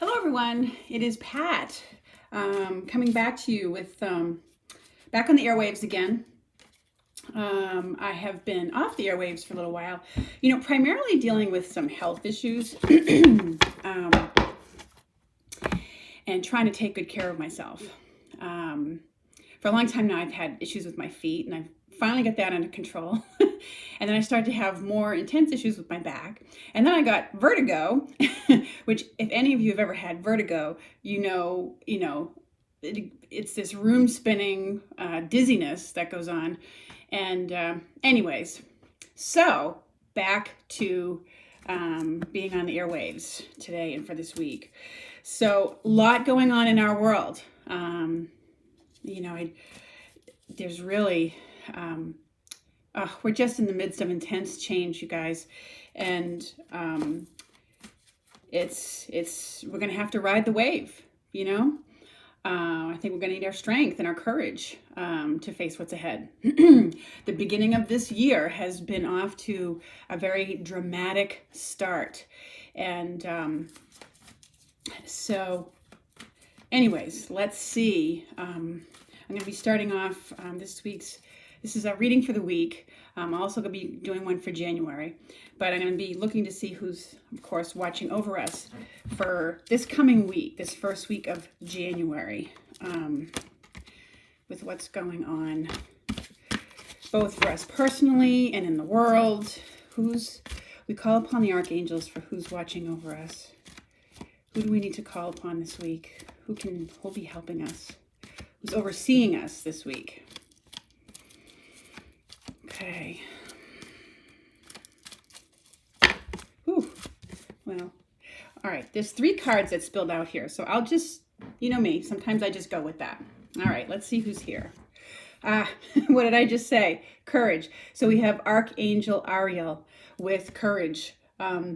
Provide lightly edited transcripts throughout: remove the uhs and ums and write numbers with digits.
Hello, everyone. It is Pat coming back to you with back on the airwaves again. I have been off the airwaves for a little while, primarily dealing with some health issues and trying to take good care of myself. For a long time now, I've had issues with my feet, and I've finally got that under control. And then I started to have more intense issues with my back. And then I got vertigo, which if any of you have ever had vertigo, it's this room spinning dizziness that goes on. And anyways, so back to being on the airwaves today and for this week. So a lot going on in our world. There's really, we're just in the midst of intense change, you guys. And we're going to have to ride the wave, I think we're going to need our strength and our courage to face what's ahead. The beginning of this year has been off to a very dramatic start. And so anyways, let's see. I'm going to be starting off this is a reading for the week. I'm also going to be doing one for January, but I'm going to be looking to see who's, of course, watching over us for this coming week, this first week of January, with what's going on, both for us personally and in the world. We call upon the archangels for who's watching over us. Who do we need to call upon this week? Who'll be helping us? Who's overseeing us this week? Okay. Whew. Well, all right. There's 3 cards that spilled out here. So I'll just, me, sometimes I just go with that. All right, let's see who's here. What did I just say? Courage. So we have Archangel Ariel with courage.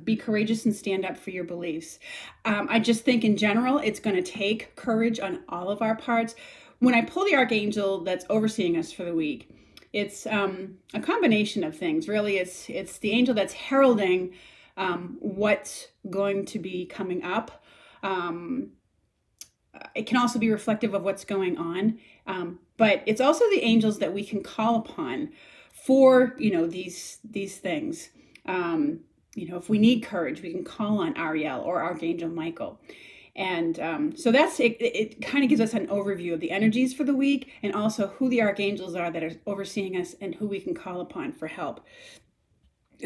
Be courageous and stand up for your beliefs. I just think in general, it's going to take courage on all of our parts. When I pull the archangel that's overseeing us for the week, it's a combination of things. Really, it's the angel that's heralding what's going to be coming up. It can also be reflective of what's going on, but it's also the angels that we can call upon for these things. If we need courage, we can call on Ariel or Archangel Michael. And so that's it. It kind of gives us an overview of the energies for the week and also who the archangels are that are overseeing us and who we can call upon for help.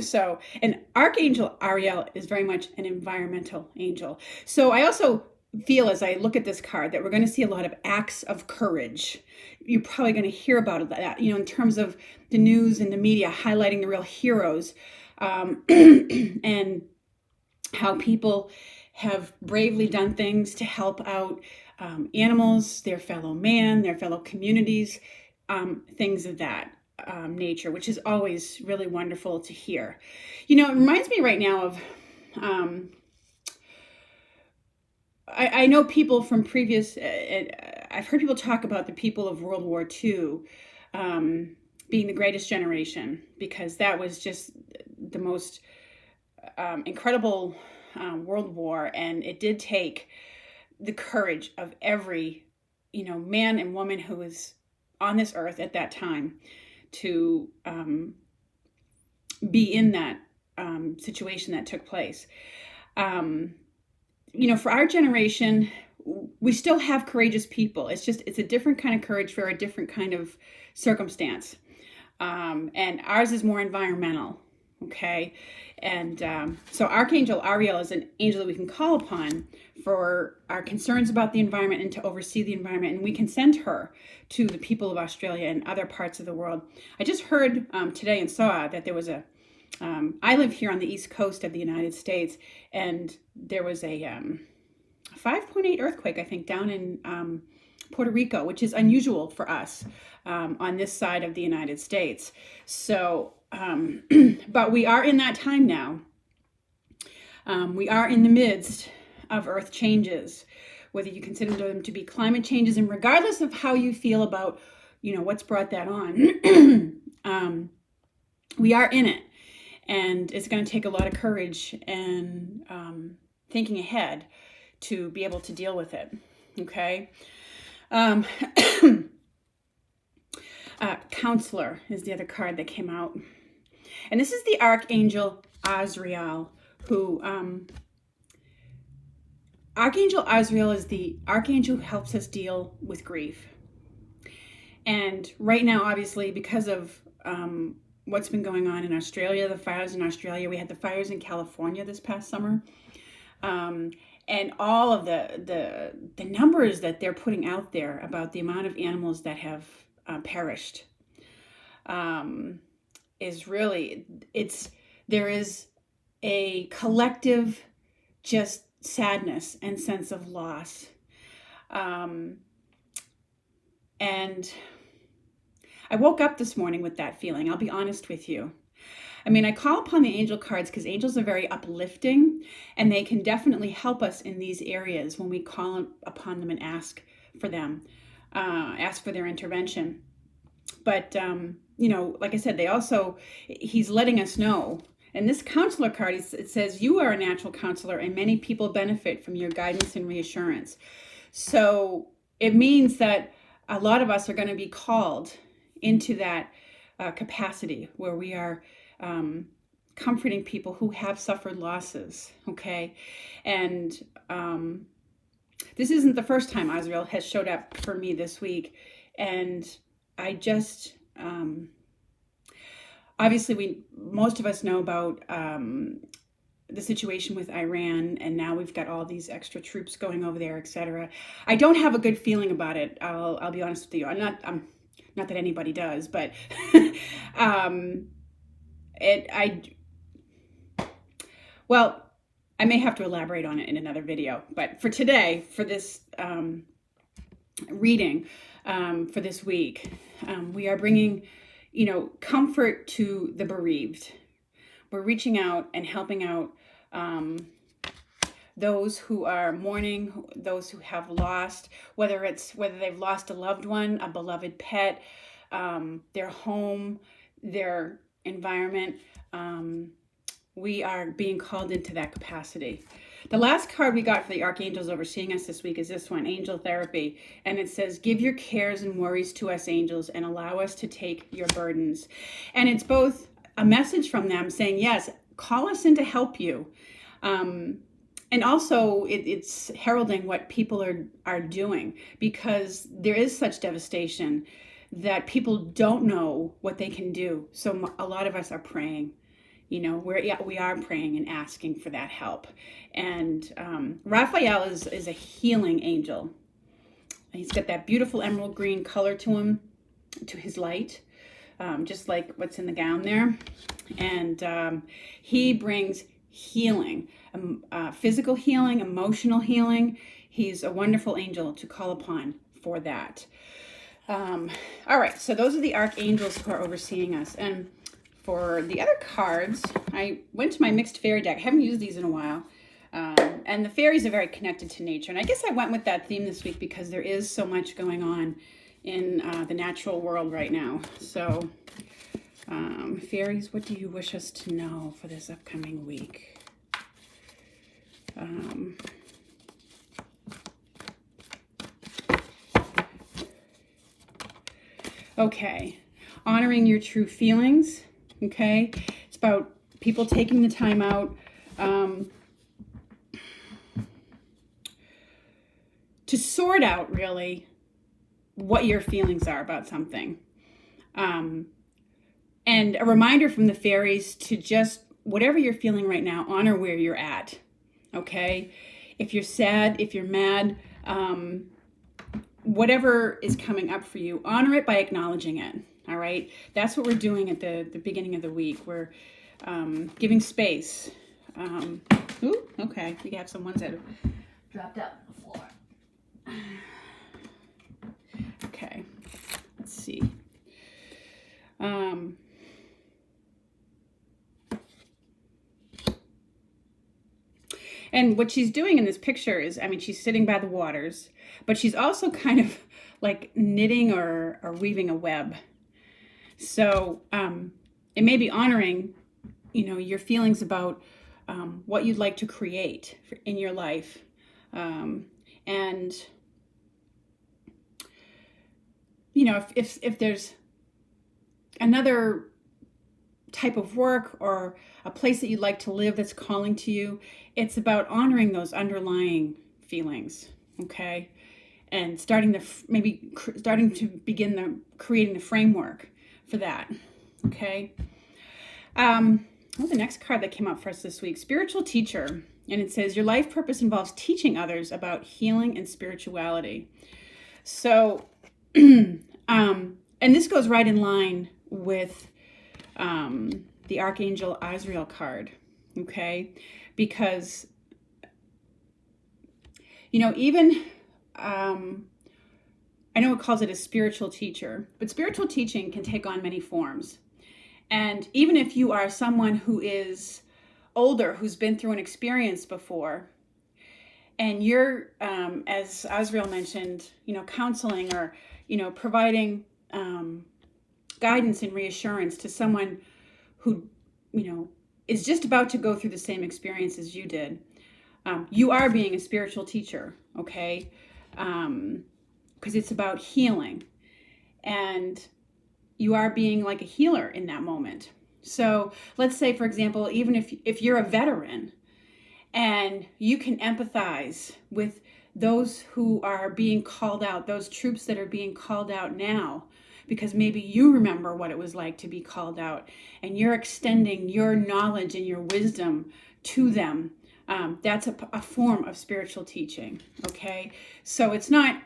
So, and Archangel Ariel is very much an environmental angel. So I also feel as I look at this card that we're going to see a lot of acts of courage. You're probably going to hear about that, in terms of the news and the media highlighting the real heroes. And how people have bravely done things to help out animals, their fellow man, their fellow communities, things of that nature, which is always really wonderful to hear. It reminds me right now of, I know people from previous, I've heard people talk about the people of World War II being the greatest generation, because that was just the most incredible world war, and it did take the courage of every man and woman who was on this earth at that time to be in that situation that took place. For our generation, we still have courageous people. It's a different kind of courage for a different kind of circumstance, and ours is more environmental. Okay. And so Archangel Ariel is an angel that we can call upon for our concerns about the environment and to oversee the environment. And we can send her to the people of Australia and other parts of the world. I just heard today and saw that there was I live here on the East Coast of the United States, and there was a 5.8 earthquake, I think, down in Puerto Rico, which is unusual for us on this side of the United States. So, but we are in that time now. We are in the midst of earth changes, whether you consider them to be climate changes, and regardless of how you feel about, what's brought that on, we are in it, and it's going to take a lot of courage and thinking ahead to be able to deal with it. Okay. Um, Counselor is the other card that came out. And this is the Archangel Azrael, who, Archangel Azrael is the archangel who helps us deal with grief. And right now, obviously, because of what's been going on in Australia, the fires in Australia, we had the fires in California this past summer. And all of the numbers that they're putting out there about the amount of animals that have perished is really, there is a collective just sadness and sense of loss. And I woke up this morning with that feeling. I'll be honest with you. I mean, I call upon the angel cards because angels are very uplifting, and they can definitely help us in these areas when we call upon them and ask for them, ask for their intervention. But, like I said, he's letting us know. And this counselor card, it says, you are a natural counselor and many people benefit from your guidance and reassurance. So it means that a lot of us are going to be called into that capacity where we are comforting people who have suffered losses, okay? And this isn't the first time Azrael has showed up for me this week. And I just, obviously most of us know about the situation with Iran, and now we've got all these extra troops going over there, etc. I don't have a good feeling about it. I'll be honest with you. I'm not that anybody does, but I may have to elaborate on it in another video. But for today, for this reading for this week, we are bringing, comfort to the bereaved. We're reaching out and helping out those who are mourning, those who have lost, whether they've lost a loved one, a beloved pet, their home, their environment. We are being called into that capacity. The last card we got for the archangels overseeing us this week is this one, Angel Therapy. And it says, give your cares and worries to us, angels, and allow us to take your burdens. And it's both a message from them saying, yes, call us in to help you. And also it's heralding what people are doing, because there is such devastation that people don't know what they can do. So a lot of us are praying. We are praying and asking for that help. And Raphael is a healing angel. He's got that beautiful emerald green color to him, to his light, just like what's in the gown there. And he brings healing, physical healing, emotional healing. He's a wonderful angel to call upon for that. All right, so those are the archangels who are overseeing us. And for the other cards, I went to my mixed fairy deck. I haven't used these in a while. And the fairies are very connected to nature. And I guess I went with that theme this week because there is so much going on in the natural world right now. So, fairies, what do you wish us to know for this upcoming week? Okay, honoring your true feelings. Okay, it's about people taking the time out to sort out really what your feelings are about something. And a reminder from the fairies to just, whatever you're feeling right now, honor where you're at. Okay, if you're sad, if you're mad, whatever is coming up for you, honor it by acknowledging it. All right, that's what we're doing at the beginning of the week. We're giving space. Okay, we have some ones that have dropped out on the floor. Okay, let's see. And what she's doing in this picture is, she's sitting by the waters, but she's also kind of like knitting or weaving a web. So it may be honoring, your feelings about what you'd like to create in your life. And, you know, if there's another type of work or a place that you'd like to live that's calling to you, it's about honoring those underlying feelings, okay? And starting to begin creating the framework for that, okay? The next card that came up for us this week, Spiritual Teacher. And it says, your life purpose involves teaching others about healing and spirituality. So, and this goes right in line with the Archangel Azrael card, okay? Because, you know, even, I know it calls it a spiritual teacher, but spiritual teaching can take on many forms. And even if you are someone who is older, who's been through an experience before, and you're, as Azrael mentioned, you know, counseling or, you know, providing guidance and reassurance to someone who, you know, is just about to go through the same experience as you did, you are being a spiritual teacher, okay? Because it's about healing, and you are being like a healer in that moment. So let's say, for example, even if you're a veteran and you can empathize with those who are being called out, those troops that are being called out now, because maybe you remember what it was like to be called out, and you're extending your knowledge and your wisdom to them. That's a form of spiritual teaching, okay? So it's not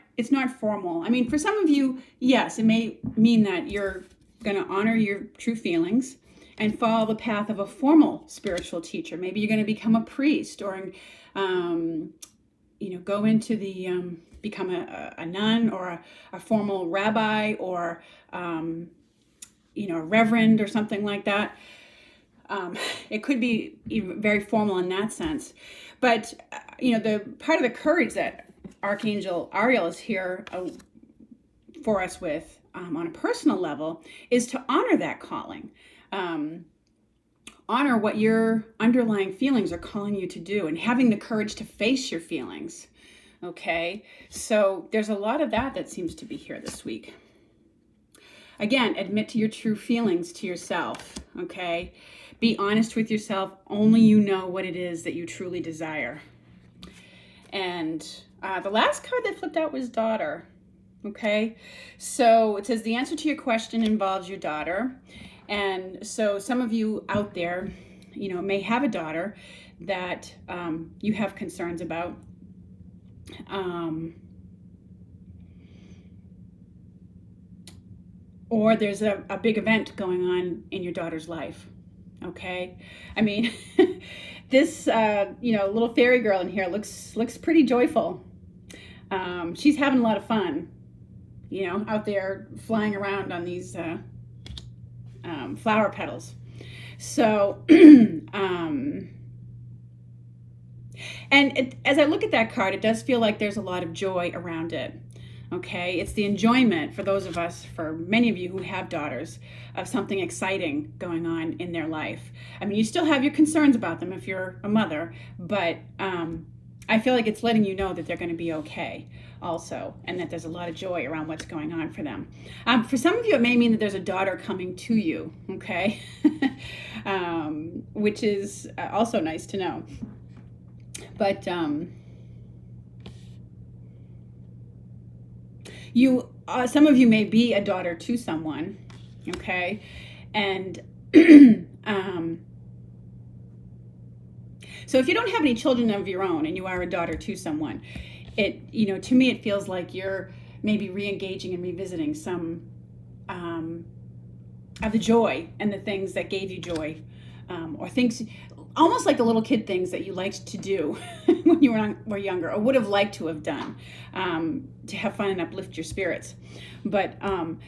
formal. I mean, for some of you, yes, it may mean that you're going to honor your true feelings and follow the path of a formal spiritual teacher. Maybe you're going to become a priest, or, you know, go into the, become a nun, or a formal rabbi, or, you know, a reverend or something like that. It could be even very formal in that sense. But, you know, the part of the courage that Archangel Ariel is here for us with, on a personal level, is to honor that calling. Honor what your underlying feelings are calling you to do, and having the courage to face your feelings. Okay, so there's a lot of that seems to be here this week. Again, admit to your true feelings to yourself, okay? Be honest with yourself. Only you know what it is that you truly desire. And the last card that flipped out was Daughter, okay? So it says the answer to your question involves your daughter. And so some of you out there, you know, may have a daughter that you have concerns about. Or there's a big event going on in your daughter's life, okay? I mean, this, you know, little fairy girl in here looks pretty joyful. She's having a lot of fun, you know, out there flying around on these flower petals. So, and as I look at that card, it does feel like there's a lot of joy around it. Okay, it's the enjoyment for those of us, for many of you who have daughters, of something exciting going on in their life. I mean, you still have your concerns about them if you're a mother, but I feel like it's letting you know that they're going to be okay also, and that there's a lot of joy around what's going on for them. For some of you, it may mean that there's a daughter coming to you, okay, which is also nice to know. But some of you may be a daughter to someone, okay, and so if you don't have any children of your own and you are a daughter to someone, you know, to me it feels like you're maybe re-engaging and revisiting some of the joy and the things that gave you joy, or things almost like the little kid things that you liked to do when you were younger, or would have liked to have done, to have fun and uplift your spirits. But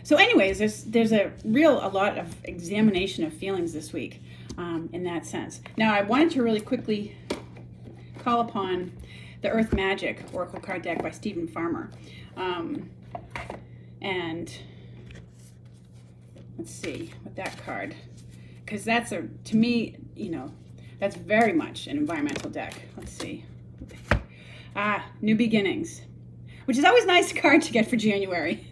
so anyways, there's a lot of examination of feelings this week, in that sense. Now I wanted to really quickly call upon the Earth Magic Oracle card deck by Stephen Farmer, and let's see what that card, because that's to me, you know, that's very much an environmental deck. Let's see. New beginnings, which is always a nice card to get for January.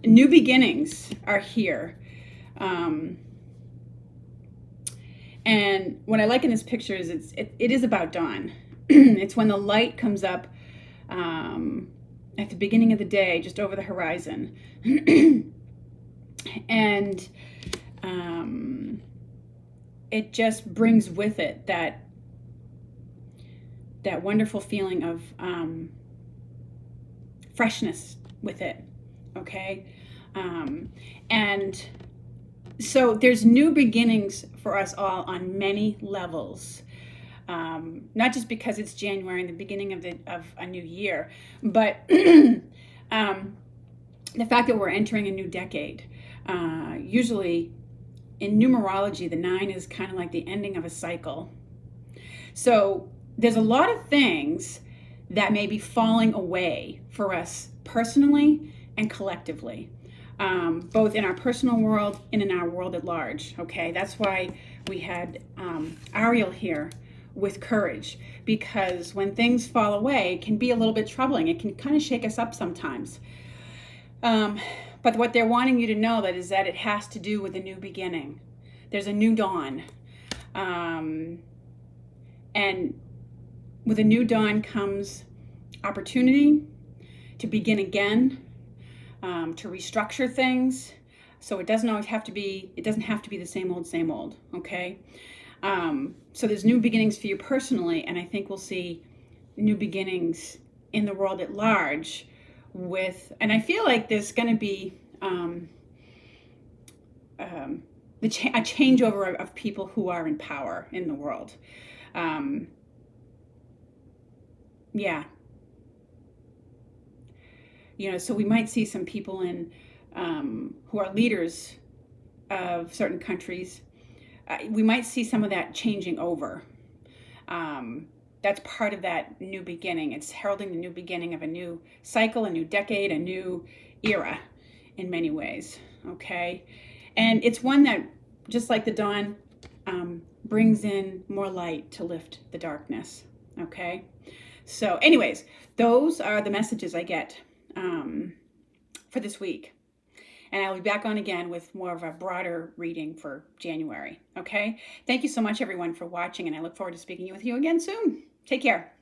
New beginnings are here. And what I like in this picture is it is about dawn. It's when the light comes up at the beginning of the day, just over the horizon. And it just brings with it that wonderful feeling of freshness with it, okay? And so there's new beginnings for us all on many levels. Not just because it's January and the beginning of a new year, but the fact that we're entering a new decade. Usually in numerology, the 9 is kind of like the ending of a cycle. So there's a lot of things that may be falling away for us personally and collectively, both in our personal world and in our world at large. Okay, that's why we had Ariel here with courage, because when things fall away, it can be a little bit troubling. It can kind of shake us up sometimes. But what they're wanting you to know is that it has to do with a new beginning. There's a new dawn. And with a new dawn comes opportunity to begin again, to restructure things. So it doesn't have to be the same old, okay? So there's new beginnings for you personally, and I think we'll see new beginnings in the world at large and I feel like there's going to be a changeover of people who are in power in the world. Yeah. So we might see some people who are leaders of certain countries. We might see some of that changing over. That's part of that new beginning. It's heralding the new beginning of a new cycle, a new decade, a new era in many ways, okay? And it's one that, just like the dawn, brings in more light to lift the darkness, okay? So anyways, those are the messages I get for this week. And I'll be back on again with more of a broader reading for January, okay? Thank you so much, everyone, for watching, and I look forward to speaking with you again soon. Take care.